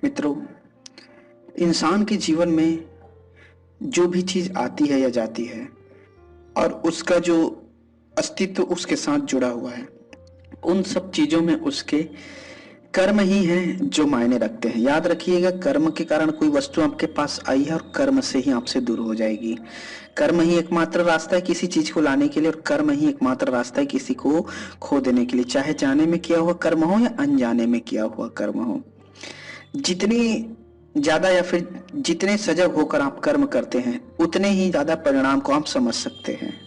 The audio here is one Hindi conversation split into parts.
मित्रों, इंसान के जीवन में जो भी चीज आती है या जाती है और उसका जो अस्तित्व उसके साथ जुड़ा हुआ है, उन सब चीजों में उसके कर्म ही हैं जो मायने रखते हैं। याद रखिएगा, कर्म के कारण कोई वस्तु आपके पास आई है और कर्म से ही आपसे दूर हो जाएगी। कर्म ही एकमात्र रास्ता है किसी चीज को लाने के लिए, और कर्म ही एकमात्र रास्ता है किसी को खो देने के लिए, चाहे जाने में किया हुआ कर्म हो या अनजाने में किया हुआ कर्म हो। जितनी ज्यादा या फिर जितने सजग होकर आप कर्म करते हैं, उतने ही ज्यादा परिणाम को आप समझ सकते हैं।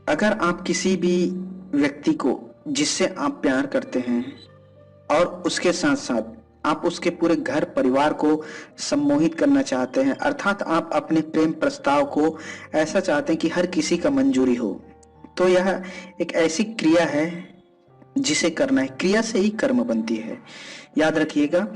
अगर आप किसी भी व्यक्ति को जिससे आप प्यार करते हैं और उसके साथ साथ आप उसके पूरे घर परिवार को सम्मोहित करना चाहते हैं, अर्थात आप अपने प्रेम प्रस्ताव को ऐसा चाहते हैं कि हर किसी का मंजूरी हो, तो यह एक ऐसी क्रिया है जिसे करना है। क्रिया से ही कर्म बनती है। याद रखिएगा,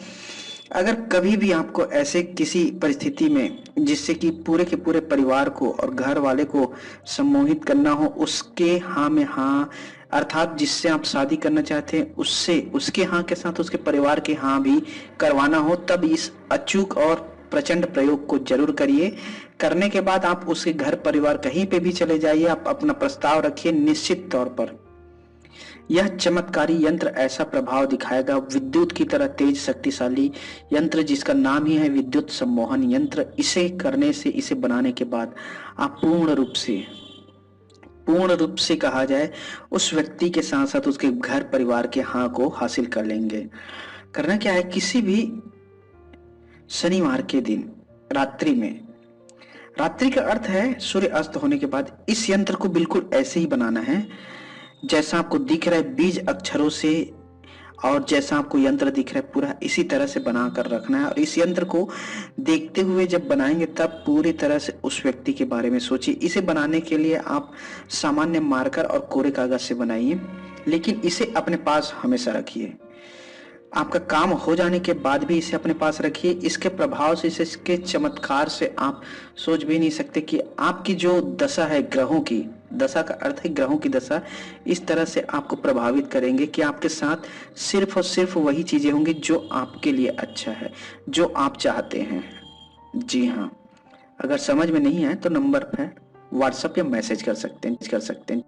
अगर कभी भी आपको ऐसे किसी परिस्थिति में जिससे कि पूरे के पूरे परिवार को और घर वाले को सम्मोहित करना हो, उसके हाँ में हाँ, अर्थात जिससे आप शादी करना चाहते हैं उससे उसके हाँ के साथ उसके परिवार के हाँ भी करवाना हो, तब इस अचूक और प्रचंड प्रयोग को जरूर करिए। करने के बाद आप उसके घर परिवार कहीं पे भी चले जाइए, आप अपना प्रस्ताव रखिए, निश्चित तौर पर यह चमत्कारी यंत्र ऐसा प्रभाव दिखाएगा, विद्युत की तरह तेज शक्तिशाली यंत्र जिसका नाम ही है विद्युत सम्मोहन यंत्र। इसे करने से, इसे बनाने के बाद आप पूर्ण रूप से कहा जाए उस व्यक्ति के साथ साथ उसके घर परिवार के हाँ को हासिल कर लेंगे। करना क्या है, किसी भी शनिवार के दिन रात्रि में, रात्रि का अर्थ है सूर्य अस्त होने के बाद, इस यंत्र को बिल्कुल ऐसे ही बनाना है जैसा आपको दिख रहा है बीज अक्षरों से, और जैसा आपको यंत्र दिख रहा है पूरा इसी तरह से बना कर रखना है। और इस यंत्र को देखते हुए जब बनाएंगे तब पूरी तरह से उस व्यक्ति के बारे में सोचिए। इसे बनाने के लिए आप सामान्य मार्कर और कोरे कागज से बनाइए, लेकिन इसे अपने पास हमेशा रखिए। आपका काम हो जाने के बाद भी इसे अपने पास रखिए। इसके प्रभाव से, इसके चमत्कार से आप सोच भी नहीं सकते कि आपकी जो दशा है, ग्रहों की दशा का अर्थ है ग्रहों की दशा, इस तरह से आपको प्रभावित करेंगे कि आपके साथ सिर्फ और सिर्फ वही चीजें होंगी जो आपके लिए अच्छा है, जो आप चाहते हैं। जी हाँ, अगर समझ में नहीं आए तो नंबर पर व्हाट्सएप या मैसेज कर सकते हैं।